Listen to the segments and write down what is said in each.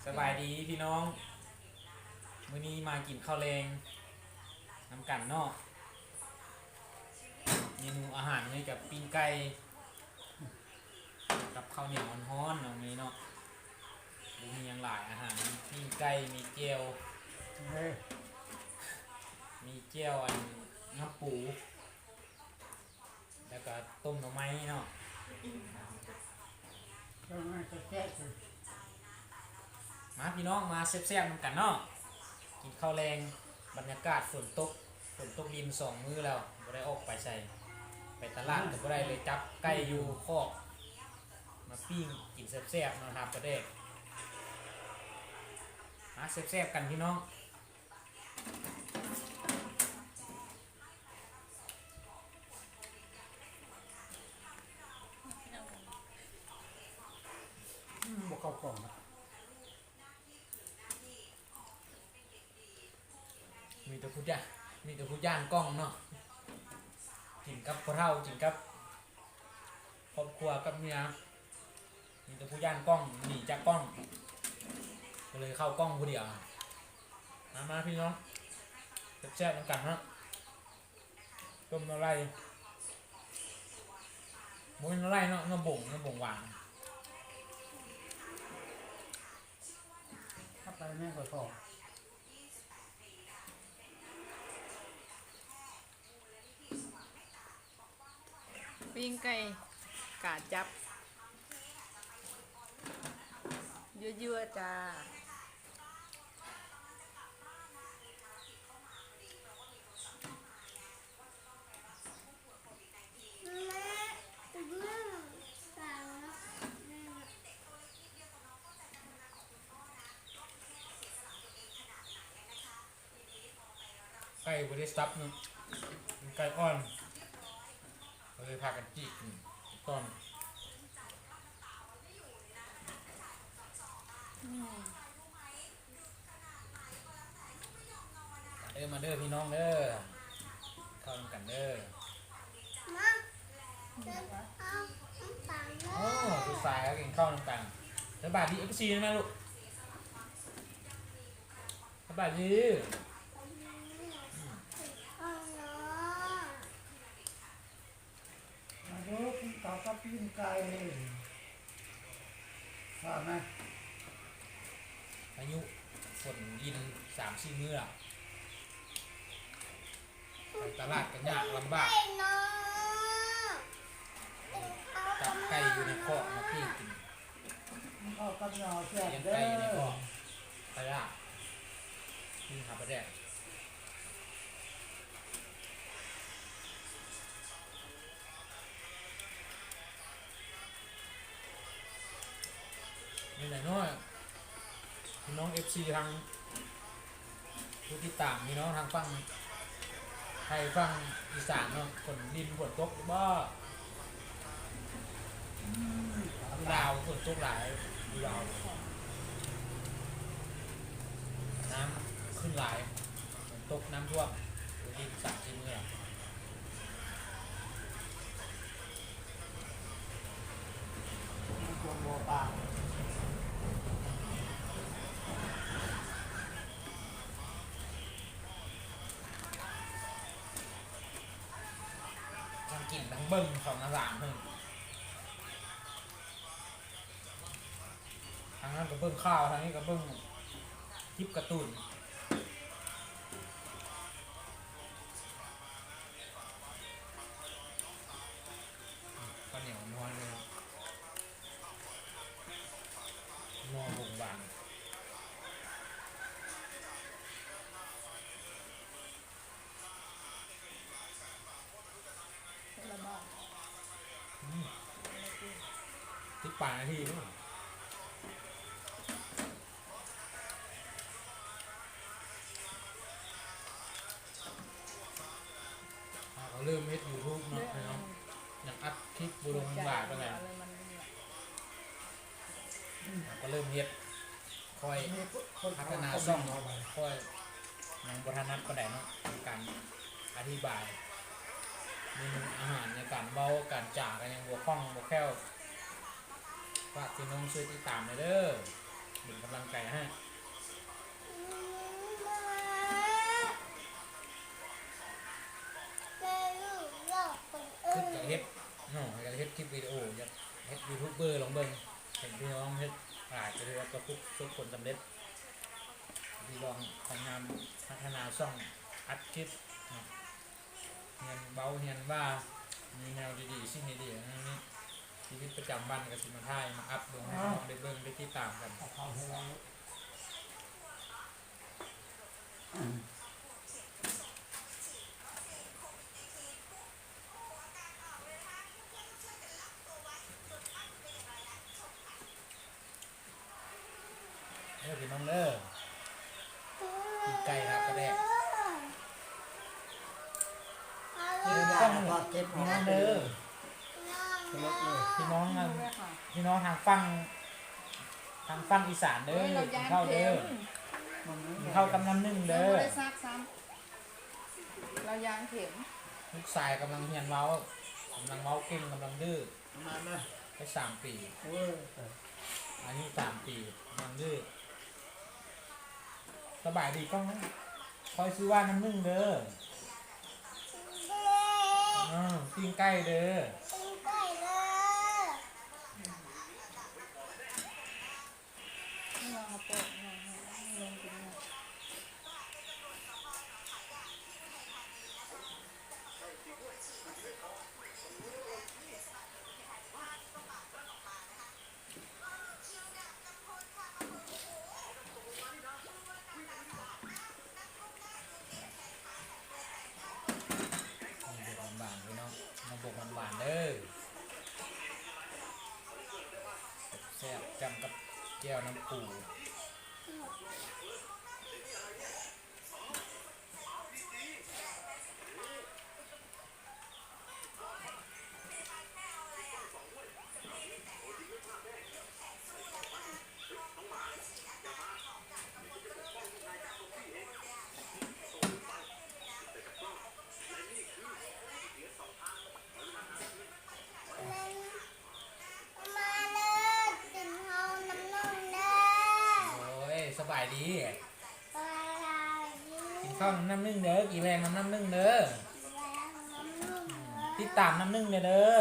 สบายดีพี่น้องมื้อนี้มากินข้าวแรงน้ำกันเนาะเมนูอาหารนี่กับปิ้งไก่กับข้าวเหนียวร้อนๆตรงนี้เนาะมีอย่างหลายอาหารมีปิ้งไก่มีเจียวมีเจียวน้ำปูแล้วก็ต้มหน่อไม้เนาะมาพี่น้องมาแซ่บๆกันเนาะกินข้าวแรงบรรยากาศฝนตกดิน2 มื้อแล้วบ่ได้ออกไปใส่ไปตลาดก็บ่ได้เลยจับไก่อยู่คอกมาปิ้งกินแซ่บๆนะครับประเด็กมาแซ่บๆกันพี่น้องบ่เข้ากล่องนะมีแต่ผู้ย่างกล้องเนาะกินกับพ่อเฒ่ากินกับครอบครัวกับเมียมีแต่ผู้ย่างกล้องหนีจากกล้องก็เลยเข้ากล้องผู้เดียวมาพี่น้องแซ่บๆกันเนาะต้มอะไรมุ้ยอะไรเนาะน้ำบ่งหวาน ถ้าไปแม่ก็เข้าปิ้งไก่กาจับยั่วๆจ้าไก่บริสตับเนาะไก่อ่อนเลยพากันจีกตอนมาเด้อพี่น้องเด้อเข้ากันเด้อโอ้ดูสายแล้วกินข้าวน้ำกันสบายดีเอฟซีนะลูกสบายดีมาดูกินข้าวกับปิ้งไก่ทราบไหมอายุฝนยิน3-4 มื้อแล้วไปตลาดกันยากลำบากจับไก่อยู่ในคอกมาปิ้งกินข้าวกับยอแซ่บ เลี้ยง เด้ ไก่อยู่ในค อ อกไปละนี่ครับประเดี๋ยวนี่ไหนน้อยพี่น้อง FC ทางผู้ที่ต่างพี่น้องทางฝั่งไทยฝั่งอีสานเนาะฝนดินฝนตกบ่ดาวฝนตกหลายดาวน้ำขึ้นหลายฝนตกน้ำท่วมดิน3-4 มื้อตัวบัวปลาทั้งกินทั้งเบิ้ง2 อาสามเพิ่งทางนั้นก็เบิ้งข้าวทางนี้ก็เบิ้งคลิปการ์ตูนข้าวเหนียวม้วนเลยครับนอบ่งบานละบ้า18 นาทีมั้งเขาเริ่มเฮ็ด YouTube เนาะพี่น้องอยากอัพคลิปบุลงบาทไปแล้วก็เริ่มเฮ็ดคอยพัฒนาช่องค่อยยังบทนัดก็ได้เนาะในการอธิบายเมนูอาหารในการเบาการจ่ากันยังบัวคล่องบัวแคล่วฝากพี่น้องช่วยติดตามหน่อยเด้อเป็นกำลังใจให้ คลิปวิดีโออยากเฮ็ดยูทูบเบอร์ลองเบิ่งเห็นพี่น้องเฮ็ดถ่ายไปเรื่อยๆก็ทุกคนสำเร็จพี่ลองพยายามพัฒนาช่องอัดคลิปเงินเบาเงินว่ามีแนวดีๆสิ่งดีๆนะนี่ชีวิตประจำวันกับสิมาถ่ายมาอัพลงให้พี่น้องได้เบิ่งได้ติดตามกัน เอาเข้าให้เรา พี่น้องเด้อกินไก่ครับกระแดก เดี๋ยวได้พอเก็บ พี่ หัว น้อง ไป เด้ เล อย สลบเลย พี่น้อง ดู นั่น ด้วยค่ะ พี่น้องทางฟังอีสานเด้อ เฮ้ยเรา กิ ยาน น ข้าว เข็ เด้อ ม มันไม่ กิน ได้ ข้าวกำน้ำนึ่ง เรา เด้อ ไม่ได้ซักซ้ำเรายานเข็ม ลูกชายกำลังเรียนเว้ากำลังเว้าเก่งกำลังดื้อ มาไหม ได้3 ปี โอ้ย อายุ3 ปีกำลังดื้อสบายดีก้องนะคอยซื้อว่าน้ำนึ่งเด้อปิ้งไก่เด้อ ไม่วางกระโปรงลงกินเนี่ย บกหวานๆพี่น้องมาบกหวานๆเด้อแซ่บจำกับแก้วน้ำปู โอ้ยสบายดีกินข้าวน้ำนึ่งเด้อกี่แรงน้ำนึ่งเด้อติดตามน้ำนึ่งเด้อ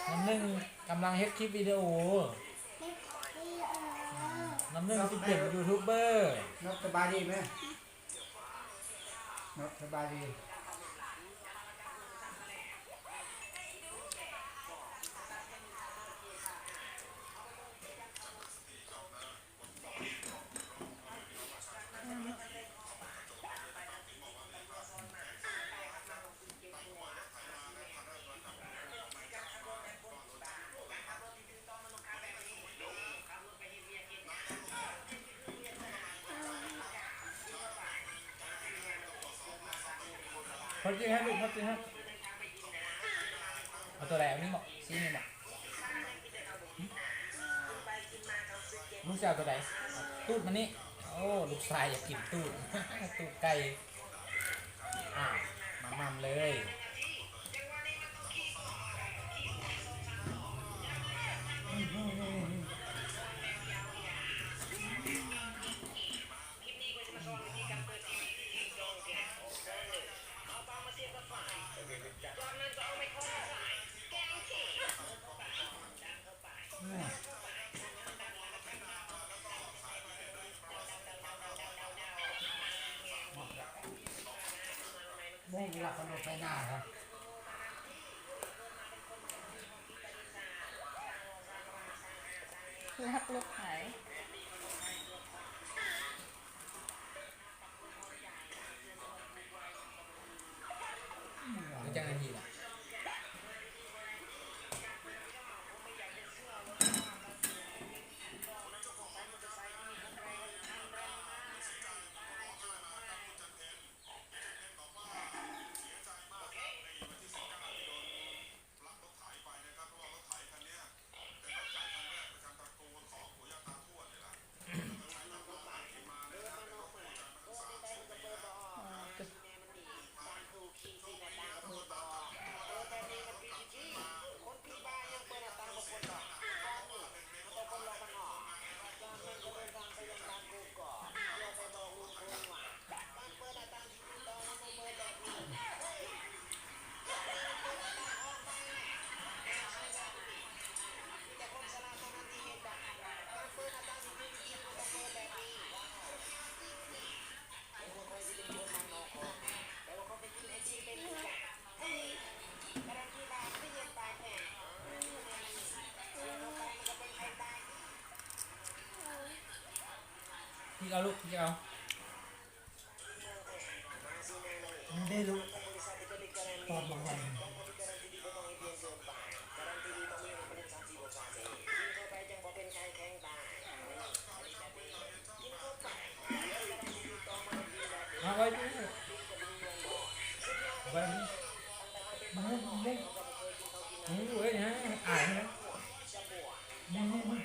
น้ำนึ่งกำลังเฮ็ดคลิปวิดีโอน้ำนึ่งที่เป็นยูทูบเบอร์ นกสบายดีไหมนกสบายดี พอจริงฮะลูกพอจริงฮะเอาตัวไหนเอานี่บอกซีนี่บอกลูกจะเอาตัวไหนตูดมานี่โอ้ลูกชายอยากกินตูด ตูดไก่มัมเลยไม่มีหลักคนไปหน้าครับ รักลูกหาย รู้จักนาทีละ พี่เอาลูกพี่เอา มันได้รู้ตอนบางวันมาไว้ดิไว้ดิ มันเล่น เว้ยฮะอ่านนะ มัน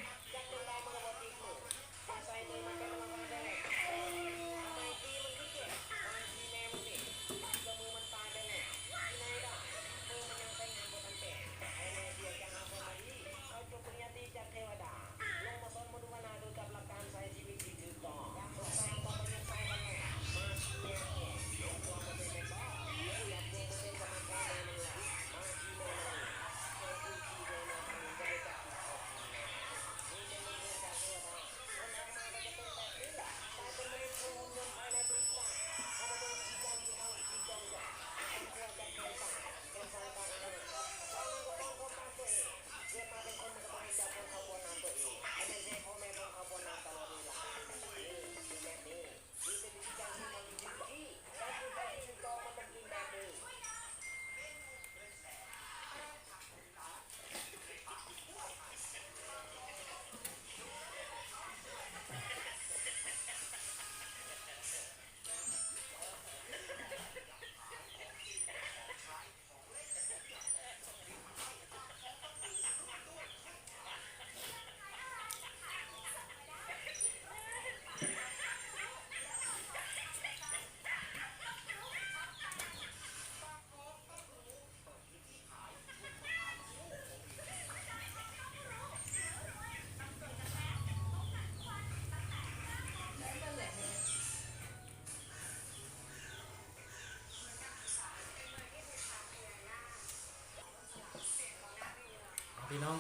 พี่น้อง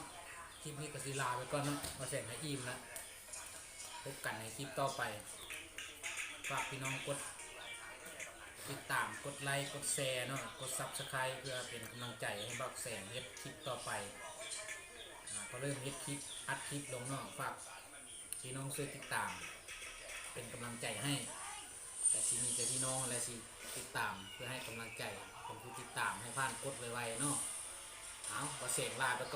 คลิปนี้ก็สิลาไปก่อนเนาะมาเสร็จให้อิ่มแล้วพบกันในคลิปต่อไปฝากพี่น้องกดติดตามกดไลค์กดแชร์เนาะกด Subscribe เพื่อเป็นกำลังใจให้บักแสงเฮ็ดคลิปต่อไปก็เริ่มเฮ็ดคลิปอัดคลิปลงเนาะฝากพี่น้องช่วยติดตามเป็นกำลังใจให้แต่สิมีแต่พี่น้องและสิติดตามเพื่อให้กำลังใจผมผู้ติดตามให้ผ่านกดไวๆเนาะเอาก็เสร็จลาไปก่อน